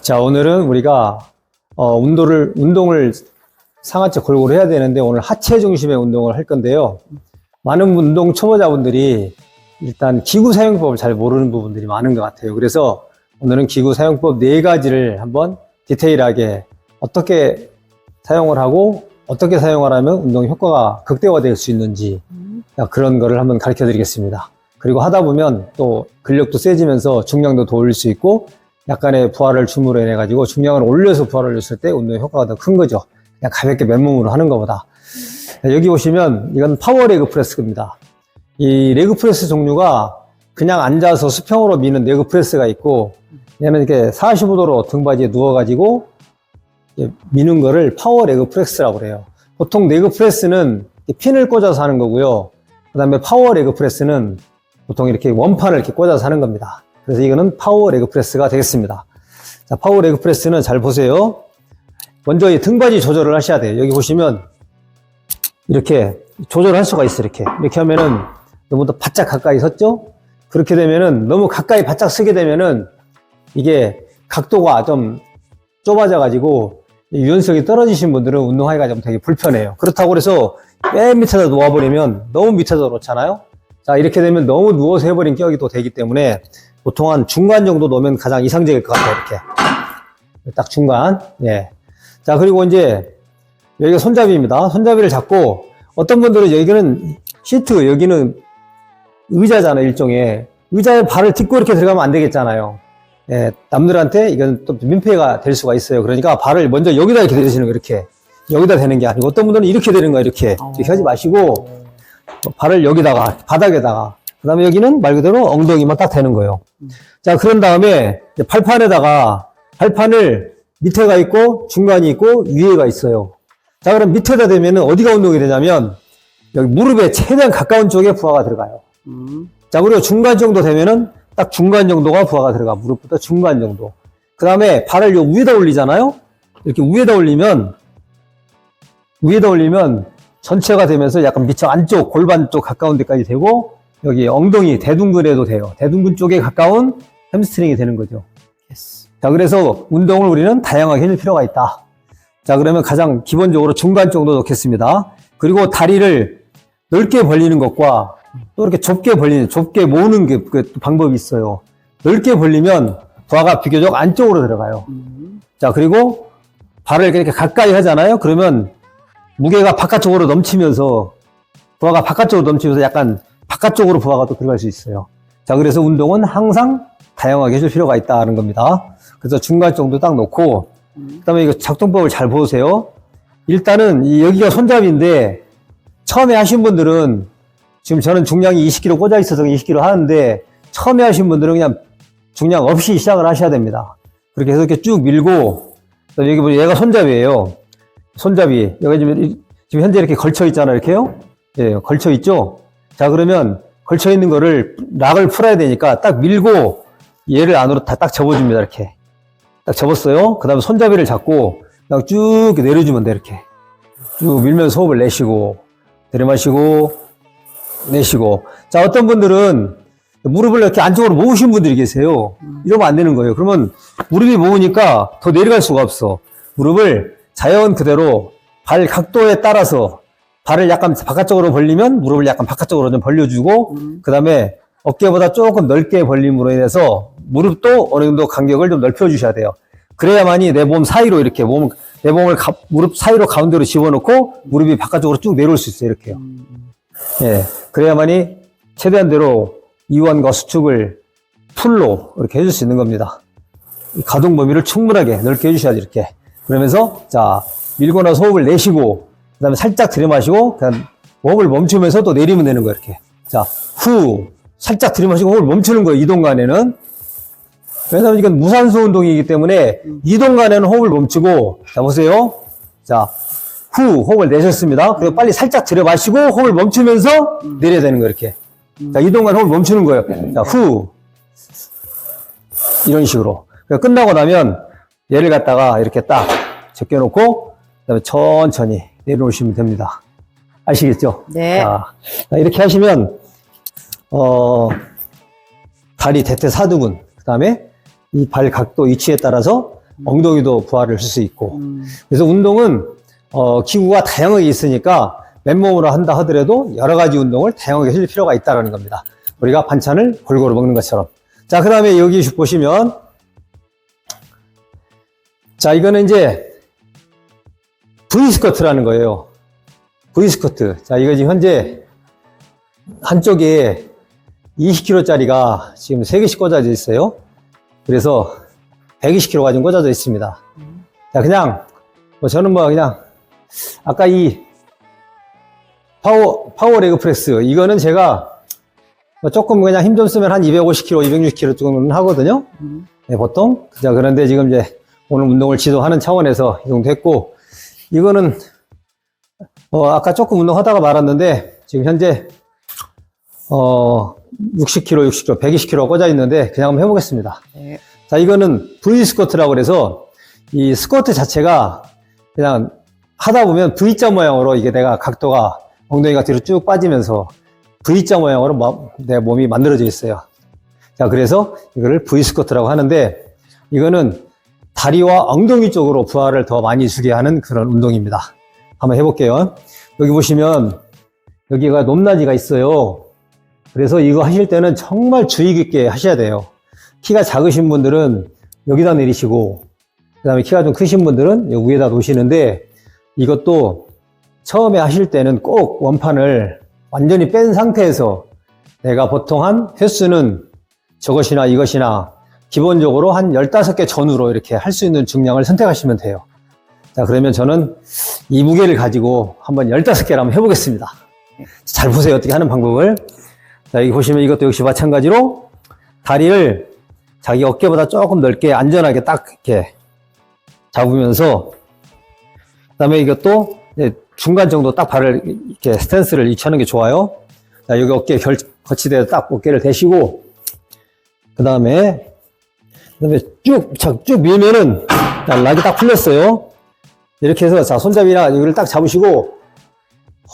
자, 오늘은 우리가 운동을 상하체 골고루 해야 되는데 오늘 하체 중심의 운동을 할 건데요. 많은 운동 초보자분들이 일단 기구 사용법을 잘 모르는 부분들이 많은 것 같아요. 그래서 오늘은 기구 사용법 4가지를 한번 디테일하게 어떻게 사용을 하고 어떻게 사용을 하면 운동 효과가 극대화될 수 있는지 그런 거를 한번 가르쳐 드리겠습니다. 그리고 하다 보면 또 근력도 세지면서 중량도 더 올릴 수 있고 약간의 부하를 줌으로 인해 가지고 중량을 올려서 부하를 올렸을 때 운동 효과가 더 큰 거죠. 그냥 가볍게 맨몸으로 하는 것보다. 여기 보시면 이건 파워 레그 프레스입니다. 이 레그 프레스 종류가 그냥 앉아서 수평으로 미는 레그 프레스가 있고, 얘는 이렇게 45도로 등받이에 누워가지고 미는 거를 파워 레그 프레스라고 그래요. 보통 레그 프레스는 핀을 꽂아서 하는 거고요. 그 다음에 파워 레그 프레스는 보통 이렇게 원판을 이렇게 꽂아서 하는 겁니다. 그래서 이거는 파워 레그 프레스가 되겠습니다. 자, 파워 레그 프레스는 잘 보세요. 먼저 이 등받이 조절을 하셔야 돼요. 여기 보시면 이렇게 조절할 수가 있어요. 이렇게 하면은 너무 더 바짝 가까이 섰죠? 그렇게 되면은 너무 가까이 바짝 서게 되면은 이게 각도가 좀 좁아져 가지고 유연성이 떨어지신 분들은 운동하기가 좀 되게 불편해요. 그렇다고 해서 맨 밑에다 놓아버리면 너무 밑에다 놓잖아요. 자, 이렇게 되면 너무 누워서 해버린 격이 또 되기 때문에 보통 한 중간 정도 놓으면 가장 이상적일 것 같아요. 이렇게 딱 중간. 예. 자, 그리고 이제 여기가 손잡이입니다. 손잡이를 잡고 어떤 분들은 여기는 시트, 여기는 의자잖아요. 일종의 의자에 발을 딛고 이렇게 들어가면 안 되겠잖아요. 예, 남들한테 이건 또 민폐가 될 수가 있어요. 그러니까 발을 먼저 여기다 이렇게 대시는 거, 이렇게 여기다 대는 게 아니고 어떤 분들은 이렇게 되는 거예요. 이렇게 하지 마시고 발을 여기다가 바닥에다가, 그 다음에 여기는 말 그대로 엉덩이만 딱 대는 거예요. 자, 그런 다음에 팔판에다가 발판을 밑에가 있고 중간이 있고 위에가 있어요. 자, 그럼 밑에다 대면은 어디가 운동이 되냐면 여기 무릎에 최대한 가까운 쪽에 부하가 들어가요. 자, 그리고 중간 정도 되면은 딱 중간 정도가 부하가 들어가. 무릎부터 중간 정도. 그 다음에 발을 요 위에다 올리잖아요. 이렇게 위에다 올리면 전체가 되면서 약간 밑에 안쪽 골반 쪽 가까운 데까지 되고, 여기 엉덩이 대둔근에도 돼요. 대둔근 쪽에 가까운 햄스트링이 되는 거죠. 자, 그래서 운동을 우리는 다양하게 해줄 필요가 있다. 자, 그러면 가장 기본적으로 중간 정도 놓겠습니다. 그리고 다리를 넓게 벌리는 것과 또 이렇게 좁게 모으는 그 방법이 있어요. 넓게 벌리면 부하가 비교적 안쪽으로 들어가요. 자, 그리고 발을 이렇게 가까이 하잖아요. 그러면 무게가 바깥쪽으로 넘치면서 부하가 바깥쪽으로 넘치면서 약간 바깥쪽으로 부하가 또 들어갈 수 있어요. 자, 그래서 운동은 항상 다양하게 해줄 필요가 있다는 겁니다. 그래서 중간 정도 딱 놓고, 그 다음에 이거 작동법을 잘 보세요. 일단은 여기가 손잡이인데 처음에 하신 분들은, 지금 저는 중량이 20kg 꽂아 있어서 20kg 하는데 처음에 하신 분들은 그냥 중량 없이 시작을 하셔야 됩니다. 그렇게 해서 이렇게 쭉 밀고, 여기 보면 얘가 손잡이에요. 손잡이. 여기 지금 현재 이렇게 걸쳐 있잖아요. 이렇게요. 예, 걸쳐 있죠? 자, 그러면 걸쳐 있는 거를 락을 풀어야 되니까 딱 밀고 얘를 안으로 딱 접어줍니다. 이렇게. 딱 접었어요. 그 다음에 손잡이를 잡고 그냥 쭉 내려주면 돼. 이렇게. 쭉 밀면서 호흡을 내쉬고, 들이마시고, 내쉬고. 자, 어떤 분들은 무릎을 이렇게 안쪽으로 모으신 분들이 계세요. 이러면 안 되는 거예요. 그러면 무릎이 모으니까 더 내려갈 수가 없어. 무릎을 자연 그대로 발 각도에 따라서 발을 약간 바깥쪽으로 벌리면 무릎을 약간 바깥쪽으로 좀 벌려주고, 그 다음에 어깨보다 조금 넓게 벌림으로 인해서 무릎도 어느 정도 간격을 좀 넓혀주셔야 돼요. 그래야만이 내 몸 사이로 이렇게 내 몸을 무릎 사이로 가운데로 집어넣고 무릎이 바깥쪽으로 쭉 내려올 수 있어요. 이렇게요. 예. 그래야만이 최대한대로 이완과 수축을 풀로 이렇게 해줄 수 있는 겁니다. 가동 범위를 충분하게 넓게 해주셔야지, 이렇게. 그러면서, 자, 밀고 나서 호흡을 내쉬고, 그 다음에 살짝 들이마시고, 그냥 호흡을 멈추면서 또 내리면 되는 거예요, 이렇게. 자, 후, 살짝 들이마시고 호흡을 멈추는 거예요, 이동 간에는. 왜냐면 이건 무산소 운동이기 때문에 이동 간에는 호흡을 멈추고, 자, 보세요. 자, 후, 호흡을 내셨습니다. 그리고 빨리 살짝 들여마시고 호흡을 멈추면서 내려야 되는 거예요, 이렇게. 자, 이동 간에 호흡을 멈추는 거예요. 자, 후. 이런 식으로. 끝나고 나면 얘를 갖다가 이렇게 딱 제껴놓고, 그다음에 천천히 내려오시면 됩니다. 아시겠죠? 네. 자, 이렇게 하시면, 다리 대퇴사두근, 그 다음에 이 발 각도 위치에 따라서 엉덩이도 부하를 줄 수 있고. 그래서 운동은 기구가 다양하게 있으니까 맨몸으로 한다 하더라도 여러 가지 운동을 다양하게 해줄 필요가 있다는 겁니다. 우리가 반찬을 골고루 먹는 것처럼. 자, 그 다음에 여기 보시면, 자, 이거는 이제 V스쿼트라는 거예요. V스쿼트. 자, 이거 지금 현재 한쪽에 20kg짜리가 지금 3개씩 꽂아져 있어요. 그래서 120kg가 지금 꽂아져 있습니다. 자, 그냥, 저는 그냥, 아까 이 파워 레그 프레스, 이거는 제가 조금 그냥 힘 좀 쓰면 한 250kg, 260kg 정도는 하거든요. 네, 보통. 자, 그런데 지금 이제 오늘 운동을 지도하는 차원에서 이 정도 했고, 이거는, 아까 조금 운동하다가 말았는데, 지금 현재, 60kg, 60kg, 120kg 꽂아 있는데, 그냥 한번 해보겠습니다. 네. 자, 이거는 V 스쿼트라고 그래서, 이 스쿼트 자체가 그냥 하다 보면 V자 모양으로 이게 내가 각도가 엉덩이가 뒤로 쭉 빠지면서 V자 모양으로 내 몸이 만들어져 있어요. 자, 그래서 이거를 V 스쿼트라고 하는데, 이거는 다리와 엉덩이 쪽으로 부하를 더 많이 주게 하는 그런 운동입니다. 한번 해볼게요. 여기 보시면 여기가 높낮이가 있어요. 그래서 이거 하실 때는 정말 주의 깊게 하셔야 돼요. 키가 작으신 분들은 여기다 내리시고, 그 다음에 키가 좀 크신 분들은 여기 위에다 놓으시는데, 이것도 처음에 하실 때는 꼭 원판을 완전히 뺀 상태에서 내가 보통 한 횟수는 저것이나 이것이나 기본적으로 한 15개 전후로 이렇게 할 수 있는 중량을 선택하시면 돼요. 자, 그러면 저는 이 무게를 가지고 한번 15개를 한번 해보겠습니다. 잘 보세요. 어떻게 하는 방법을. 자, 여기 보시면 이것도 역시 마찬가지로 다리를 자기 어깨보다 조금 넓게 안전하게 딱 이렇게 잡으면서, 그 다음에 이것도 중간 정도 딱 발을 이렇게 스탠스를 유지하는 게 좋아요. 자, 여기 어깨에 거치대에 딱 어깨를 대시고, 그 다음에 쭉 밀면은, 락이 딱 풀렸어요. 이렇게 해서, 자, 손잡이나 여기를 딱 잡으시고,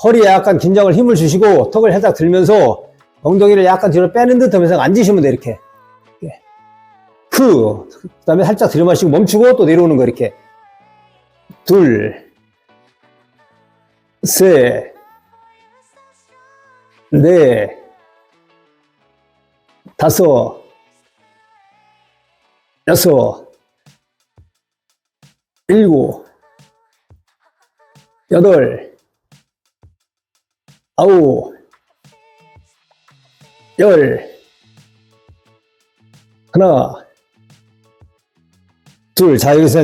허리에 약간 긴장을 힘을 주시고, 턱을 살짝 들면서, 엉덩이를 약간 뒤로 빼는 듯 하면서 앉으시면 돼, 이렇게. 그 다음에 살짝 들이마시고 멈추고 또 내려오는 거, 이렇게. 둘, 셋, 넷, 다섯, 여섯, 일곱, 여덟, 아홉, 열, 하나, 둘. 자, 여기서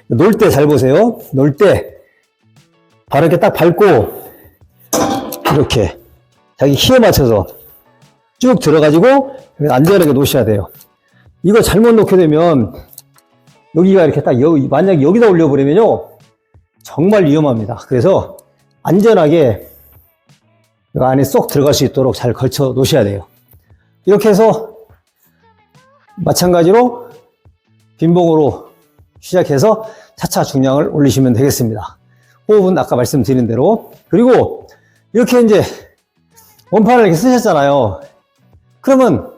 놀 때 잘 보세요. 놀 때 바로 이렇게 딱 밟고 이렇게 자기 키에 맞춰서 쭉 들어가지고 안전하게 놓으셔야 돼요. 이거 잘못 놓게 되면 여기가 이렇게 딱 만약에 여기다 올려버리면요 정말 위험합니다. 그래서 안전하게 이 안에 쏙 들어갈 수 있도록 잘 걸쳐 놓으셔야 돼요. 이렇게 해서 마찬가지로 빈봉으로 시작해서 차차 중량을 올리시면 되겠습니다. 호흡은 아까 말씀드린 대로. 그리고 이렇게 이제 원판을 이렇게 쓰셨잖아요. 그러면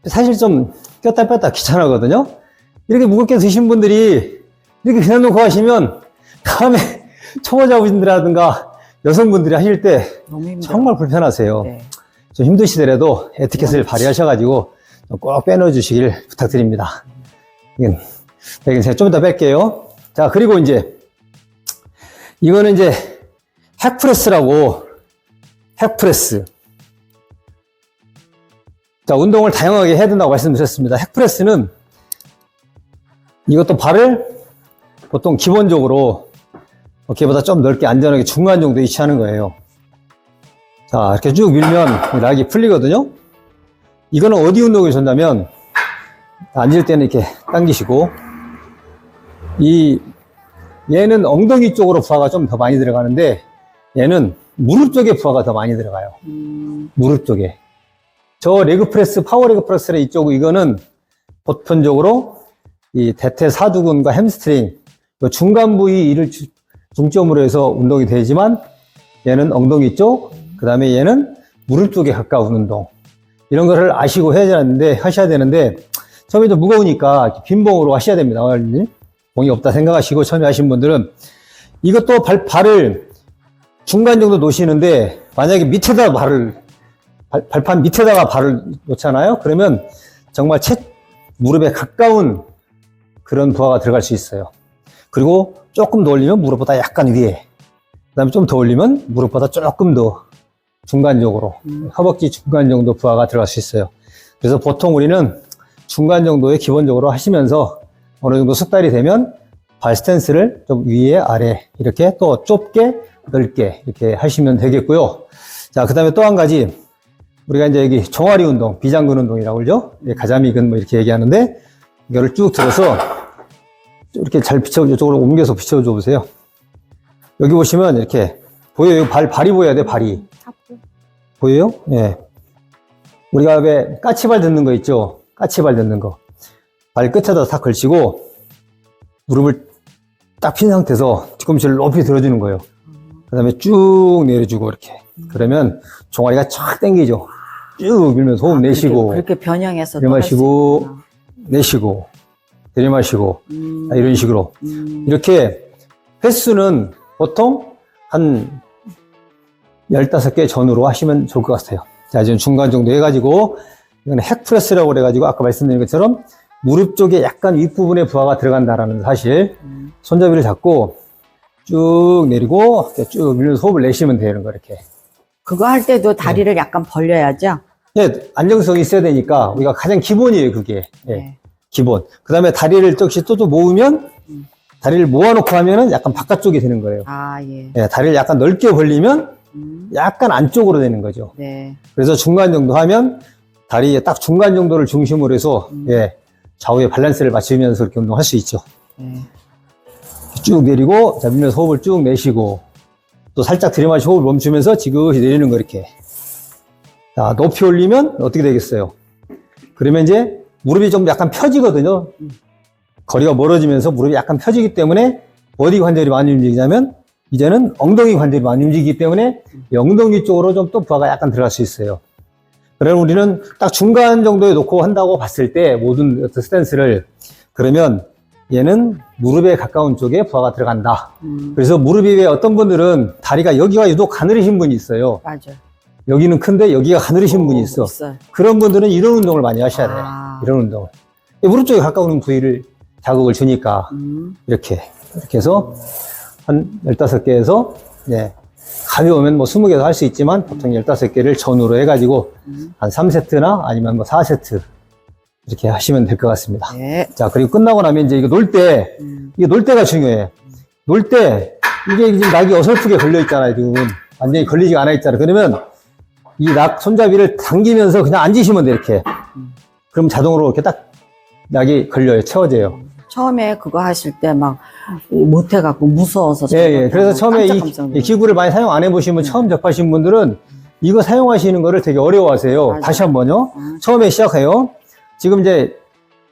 사실 좀 꼈다 뺐다 귀찮아거든요. 이렇게 무겁게 드신 분들이 이렇게 그냥 놓고 하시면 다음에 초보자분들이라든가 여성분들이 하실 때 정말 불편하세요. 네. 좀 힘드시더라도 에티켓을 발휘하셔가지고 꼭 빼놓아 주시길 부탁드립니다. 이건 제가 좀 이따 뺄게요. 자, 그리고 이제 이거는 이제 핵프레스라고, 핵프레스. 자, 운동을 다양하게 해야 된다고 말씀드렸습니다. 핵프레스는 이것도 발을 보통 기본적으로 어깨보다 좀 넓게 안전하게 중간 정도 위치하는 거예요. 자, 이렇게 쭉 밀면 락이 풀리거든요. 이거는 어디 운동을 준다면 앉을 때는 이렇게 당기시고, 얘는 엉덩이 쪽으로 부하가 좀 더 많이 들어가는데 얘는 무릎 쪽에 부하가 더 많이 들어가요. 무릎 쪽에. 저 레그 프레스, 파워 레그 프레스의 이거는 보편적으로 이 대퇴사두근과 햄스트링, 중간 부위를 중점으로 해서 운동이 되지만 얘는 엉덩이 쪽, 그 다음에 얘는 무릎 쪽에 가까운 운동. 이런 거를 아시고 하셔야 되는데 처음에 좀 무거우니까 빈봉으로 하셔야 됩니다. 공이 없다 생각하시고 처음에 하신 분들은 이것도 발을 중간 정도 놓으시는데 만약에 밑에다 발판 밑에다가 발을 놓잖아요. 그러면 정말 무릎에 가까운 그런 부하가 들어갈 수 있어요. 그리고 조금 더 올리면 무릎보다 약간 위에, 그 다음에 좀 더 올리면 무릎보다 조금 더 중간적으로, 허벅지 중간 정도 부하가 들어갈 수 있어요. 그래서 보통 우리는 중간 정도에 기본적으로 하시면서 어느 정도 숙달이 되면 발 스탠스를 좀 위에 아래 이렇게 또 좁게 넓게 이렇게 하시면 되겠고요. 자, 그 다음에 또 한 가지 우리가 이제 여기 종아리 운동, 비장근 운동이라고 그러죠. 가자미근 뭐 이렇게 얘기하는데 이거를 쭉 들어서 이렇게 잘 이쪽으로 옮겨서 비춰줘 보세요. 여기 보시면 이렇게 보여요. 발이 보여야 돼, 발이. 보여요? 예. 우리가 왜 까치발 듣는 거 있죠? 까치발 듣는 거. 발 끝에다 탁 걸치고 무릎을 딱 핀 상태에서 뒤꿈치를 높이 들어주는 거예요. 그 다음에 쭉 내려주고 이렇게. 그러면 종아리가 쫙 당기죠. 쭉 밀면서 호흡 내쉬고. 그렇게 변형해서 내마시고, 내쉬고, 내려마시고, 이런 식으로. 이렇게 횟수는 보통 한 15개 전후로 하시면 좋을 것 같아요. 자, 지금 중간 정도 해가지고, 이건 핵프레스라고 그래가지고, 아까 말씀드린 것처럼, 무릎 쪽에 약간 윗부분에 부하가 들어간다라는 사실. 손잡이를 잡고, 쭉 내리고, 이렇게 쭉 밀면서 호흡을 내쉬면 되는 거, 이렇게. 그거 할 때도 다리를 약간 벌려야죠? 예, 안정성이 있어야 되니까, 우리가 가장 기본이에요, 그게. 예, 네. 기본. 그 다음에 다리를 또 모으면, 다리를 모아놓고 하면은 약간 바깥쪽이 되는 거예요. 아, 예. 예, 다리를 약간 넓게 벌리면, 약간 안쪽으로 되는 거죠. 네. 그래서 중간 정도 하면 다리의 딱 중간 정도를 중심으로 해서 예, 좌우의 밸런스를 맞추면서 이렇게 운동할 수 있죠. 네. 쭉 내리고 자, 밀면서 호흡을 쭉 내쉬고 또 살짝 들이마시고 호흡을 멈추면서 지그시 내리는 거 이렇게. 자, 높이 올리면 어떻게 되겠어요? 그러면 이제 무릎이 좀 약간 펴지거든요. 거리가 멀어지면서 무릎이 약간 펴지기 때문에 어디 관절이 많이 움직이냐면 이제는 엉덩이 관절이 많이 움직이기 때문에 이 엉덩이 쪽으로 좀 또 부하가 약간 들어갈 수 있어요. 그러면 우리는 딱 중간 정도에 놓고 한다고 봤을 때 모든 스탠스를 그러면 얘는 무릎에 가까운 쪽에 부하가 들어간다. 그래서 무릎이 왜 어떤 분들은 다리가 여기가 유독 가늘으신 분이 있어요. 맞아요. 여기는 큰데 여기가 가늘으신 분이 있어. 있어요. 그런 분들은 이런 운동을 많이 하셔야 돼요. 이런 운동을. 무릎 쪽에 가까운 부위를 자극을 주니까 이렇게 해서 한 15개에서, 네. 가벼우면 뭐 20개도 할 수 있지만 보통 15개를 전후로 해가지고 한 3세트나 아니면 뭐 4세트 이렇게 하시면 될 것 같습니다. 네. 자, 그리고 끝나고 나면 이제 이거 놀 때, 이게 놀 때가 중요해. 놀 때, 이게 지금 낙이 어설프게 걸려있잖아요, 지금. 완전히 걸리지가 않아 있잖아요. 그러면 이 낙 손잡이를 당기면서 그냥 앉으시면 돼, 이렇게. 그럼 자동으로 이렇게 딱 낙이 걸려요, 채워져요. 처음에 그거 하실 때 막 못해갖고 무서워서. 예, 예. 그래서 처음에 이 기구를 많이 사용 안 해보시면 처음 접하신 분들은 이거 사용하시는 거를 되게 어려워하세요. 맞아요. 다시 한 번요. 처음에 시작해요. 지금 이제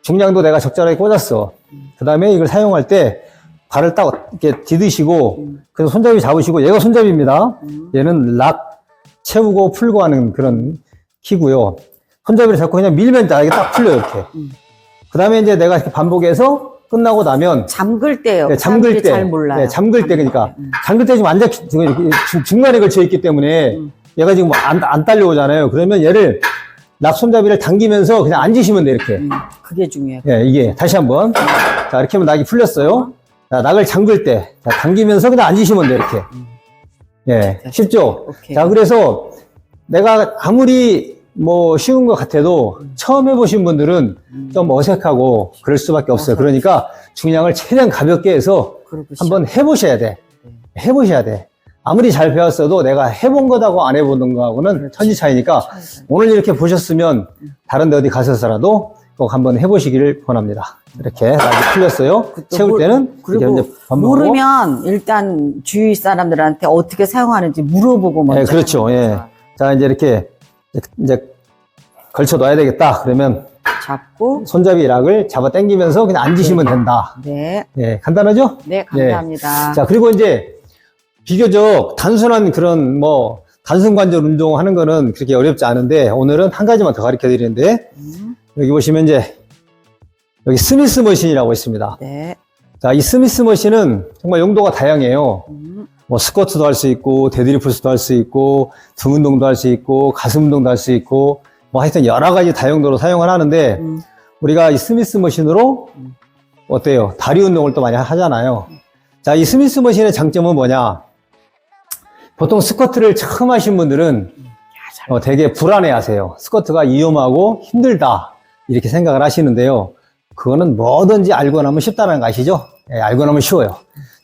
중량도 내가 적절하게 꽂았어. 그 다음에 이걸 사용할 때 발을 딱 이렇게 디드시고 그래서 손잡이 잡으시고 얘가 손잡이입니다. 얘는 락 채우고 풀고 하는 그런 키고요. 손잡이를 잡고 그냥 밀면 이게 딱 풀려요, 이렇게. 그 다음에 이제 내가 이렇게 반복해서 끝나고 나면 잠글 때요. 네, 잠글 때, 잘 몰라요. 네, 잠글 때 그러니까 잠글 때 지금 앉아 중간에 걸쳐 있기 때문에 얘가 지금 안 딸려오잖아요. 그러면 얘를 낙 손잡이를 당기면서 그냥 앉으시면 돼 이렇게. 그게 중요해요. 예, 이게 다시 한번 자 이렇게 하면 낙이 풀렸어요. 자, 낙을 잠글 때 자, 당기면서 그냥 앉으시면 돼 이렇게. 예, 쉽죠. 오케이. 자 그래서 내가 아무리 뭐 쉬운 것 같아도 처음 해보신 분들은 좀 어색하고 그럴 수밖에 없어요. 그러니까 중량을 최대한 가볍게 해서 한번 해보셔야 돼. 해보셔야 돼. 아무리 잘 배웠어도 내가 해본 거하고 안 해본 거하고는 천지 차이니까 오늘 이렇게 보셨으면 다른 데 어디 가셔서라도 꼭 한번 해보시기를 권합니다. 이렇게 나게 풀렸어요. 채울 때는 그리고 이제 모르면 일단 주위 사람들한테 어떻게 사용하는지 물어보고 먼저. 예, 그렇죠. 예. 자 이제 이렇게 이제 걸쳐 놔야 되겠다. 그러면 잡고 손잡이 락을 잡아 당기면서 그냥 앉으시면 된다. 네. 예, 간단하죠? 네, 감사합니다. 예. 자, 그리고 이제 비교적 단순한 그런 뭐 단순 관절 운동 하는 거는 그렇게 어렵지 않은데 오늘은 한 가지만 더 가르쳐 드리는데 여기 보시면 이제 여기 스미스 머신이라고 있습니다. 네. 자, 이 스미스 머신은 정말 용도가 다양해요. 뭐 스쿼트도 할 수 있고, 데드리프트도 할 수 있고, 등 운동도 할 수 있고, 가슴 운동도 할 수 있고, 뭐 하여튼 여러 가지 다용도로 사용을 하는데, 우리가 이 스미스 머신으로 어때요? 다리 운동을 또 많이 하잖아요. 자, 이 스미스 머신의 장점은 뭐냐? 보통 스쿼트를 처음 하신 분들은 되게 불안해 하세요. 스쿼트가 위험하고 힘들다. 이렇게 생각을 하시는데요. 그거는 뭐든지 알고 나면 쉽다는 거 아시죠? 예, 알고 나면 쉬워요.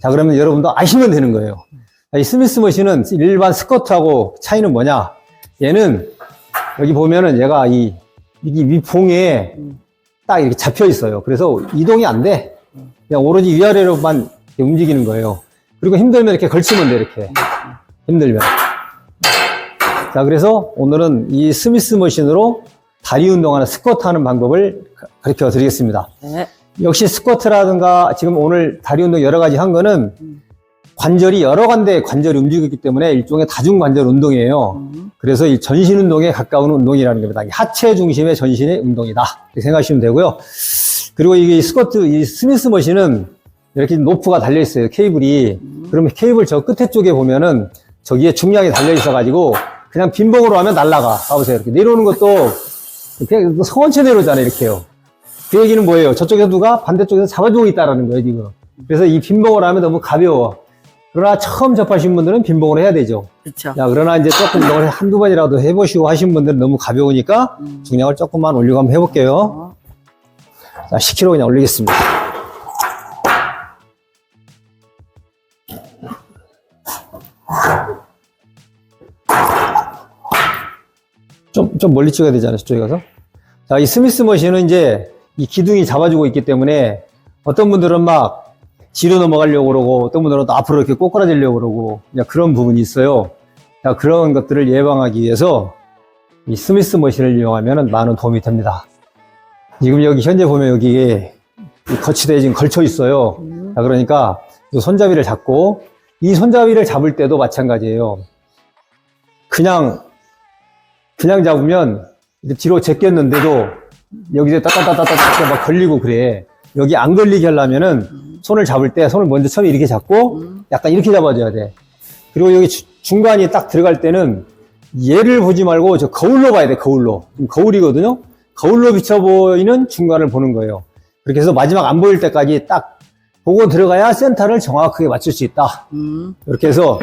자, 그러면 여러분도 아시면 되는 거예요. 이 스미스 머신은 일반 스쿼트하고 차이는 뭐냐? 얘는 여기 보면은 얘가 이 위봉에 딱 이렇게 잡혀 있어요. 그래서 이동이 안 돼. 그냥 오로지 위아래로만 움직이는 거예요. 그리고 힘들면 이렇게 걸치면 돼, 이렇게. 힘들면. 자, 그래서 오늘은 이 스미스 머신으로 다리 운동하는 스쿼트 하는 방법을 가르쳐 드리겠습니다. 네. 역시 스쿼트라든가 지금 오늘 다리 운동 여러 가지 한 거는 관절이 여러 군데 관절이 움직이기 때문에 일종의 다중관절 운동이에요. 그래서 이 전신 운동에 가까운 운동이라는 겁니다. 하체 중심의 전신의 운동이다. 이렇게 생각하시면 되고요. 그리고 이게 스쿼트, 이 스미스 머신은 이렇게 노프가 달려 있어요. 케이블이. 그러면 케이블 저 끝에 쪽에 보면은 저기에 중량이 달려 있어가지고 그냥 빈봉으로 하면 날아가. 봐보세요. 이렇게 내려오는 것도 그냥 성원체 내려오잖아요. 이렇게요. 그 얘기는 뭐예요? 저쪽에서 누가 반대쪽에서 잡아주고 있다라는 거예요, 지금. 그래서 이 빈봉으로 하면 너무 가벼워. 그러나 처음 접하신 분들은 빈봉으로 해야 되죠. 그렇죠. 자, 그러나 이제 조금 이걸 한두 번이라도 해보시고 하신 분들은 너무 가벼우니까 중량을 조금만 올리고 한번 해볼게요. 자, 10kg 그냥 올리겠습니다. 좀 멀리 찍어야 되잖아요, 저쪽에 가서. 자, 이 스미스 머신은 이제 이 기둥이 잡아주고 있기 때문에 어떤 분들은 막 뒤로 넘어가려고 그러고 어떤 분들은 또 앞으로 이렇게 꼬꾸라지려고 그러고 그냥 그런 부분이 있어요. 자, 그런 것들을 예방하기 위해서 이 스미스 머신을 이용하면 많은 도움이 됩니다. 지금 여기 현재 보면 여기에 거치대에 지금 걸쳐 있어요. 자, 그러니까 이 손잡이를 잡고 이 손잡이를 잡을 때도 마찬가지예요. 그냥 잡으면 뒤로 제꼈는데도 여기서 따따따따따 막 걸리고 그래. 여기 안 걸리게 하려면은 손을 잡을 때 손을 먼저 처음에 이렇게 잡고 약간 이렇게 잡아줘야 돼. 그리고 여기 중간이 딱 들어갈 때는 얘를 보지 말고 저 거울로 봐야 돼. 거울로. 지금 거울이거든요. 거울로 비쳐 보이는 중간을 보는 거예요. 그렇게 해서 마지막 안 보일 때까지 딱 보고 들어가야 센터를 정확하게 맞출 수 있다. 이렇게 해서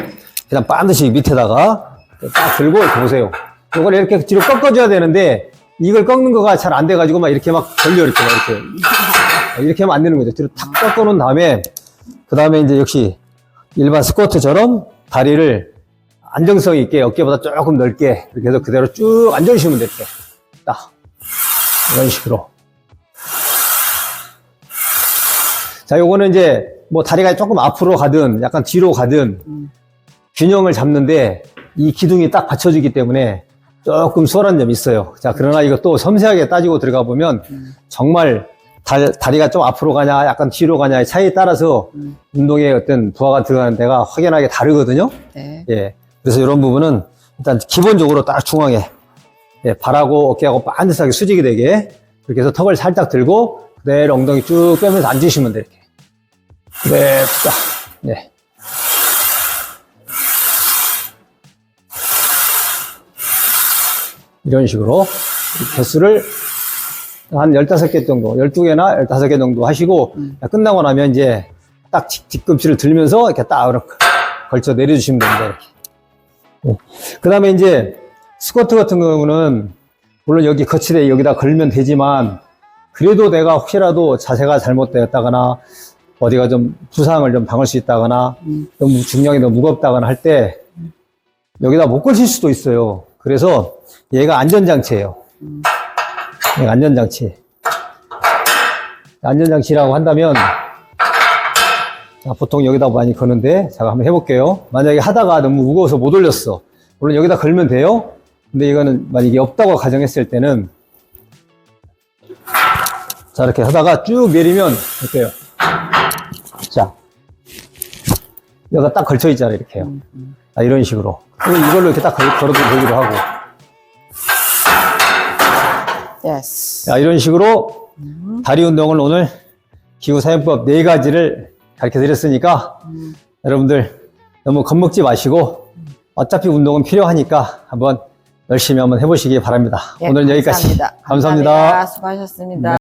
그냥 반드시 밑에다가 딱 들고 이렇게 보세요. 이걸 이렇게 뒤로 꺾어줘야 되는데 이걸 꺾는 거가 잘 안 돼가지고 막 이렇게 막 걸려 이렇게 하면 안 되는 거죠. 뒤로 탁 꺾어놓은 다음에 그 다음에 이제 역시 일반 스쿼트처럼 다리를 안정성 있게 어깨보다 조금 넓게 이렇게 해서 그대로 쭉 앉아주시면 돼요. 이렇게 딱 이런 식으로. 자, 요거는 이제 뭐 다리가 조금 앞으로 가든 약간 뒤로 가든 균형을 잡는데 이 기둥이 딱 받쳐지기 때문에 조금 수월한 점이 있어요. 자, 그러나 이것도 섬세하게 따지고 들어가 보면 정말 다리가 좀 앞으로 가냐 약간 뒤로 가냐의 차이에 따라서 운동의 어떤 부하가 들어가는 데가 확연하게 다르거든요. 네. 예. 그래서 이런 부분은 일단 기본적으로 딱 중앙에 발하고 어깨하고 반듯하게 수직이 되게 그렇게 해서 턱을 살짝 들고 그대로 엉덩이 쭉 빼면서 앉으시면 돼요. 이렇게. 그대로 딱. 네. 이런 식으로 개수를 한 15개 정도, 12개나 15개 정도 하시고 끝나고 나면 이제 딱 뒤꿈치를 들면서 이렇게 딱 이렇게 걸쳐 내려주시면 됩니다. 이렇게. 그 다음에 이제 스쿼트 같은 경우는 물론 여기 거치대 여기다 걸면 되지만 그래도 내가 혹시라도 자세가 잘못되었다거나 어디가 좀 부상을 좀 당할 수 있다거나 너무 중량이 너무 무겁다거나 할 때 여기다 못 걸칠 수도 있어요. 그래서 얘가 안전장치예요. 얘가 안전장치. 안전장치라고 한다면 자, 보통 여기다 많이 거는데 제가 한번 해볼게요. 만약에 하다가 너무 무거워서 못 올렸어. 물론 여기다 걸면 돼요. 근데 이거는 만약에 없다고 가정했을 때는 자, 이렇게 하다가 쭉 내리면 어때요? 자, 여기가 딱 걸쳐 있잖아요. 이렇게요. 자, 이런 식으로. 이걸로 이렇게 딱 걸어도 되기도 하고. Yes. 자, 이런 식으로 다리 운동을 오늘 기구사용법 4가지를 가르쳐 드렸으니까 여러분들 너무 겁먹지 마시고 어차피 운동은 필요하니까 한번 열심히 한번 해보시기 바랍니다. 예, 오늘은 여기까지. 감사합니다. 감사합니다. 수고하셨습니다.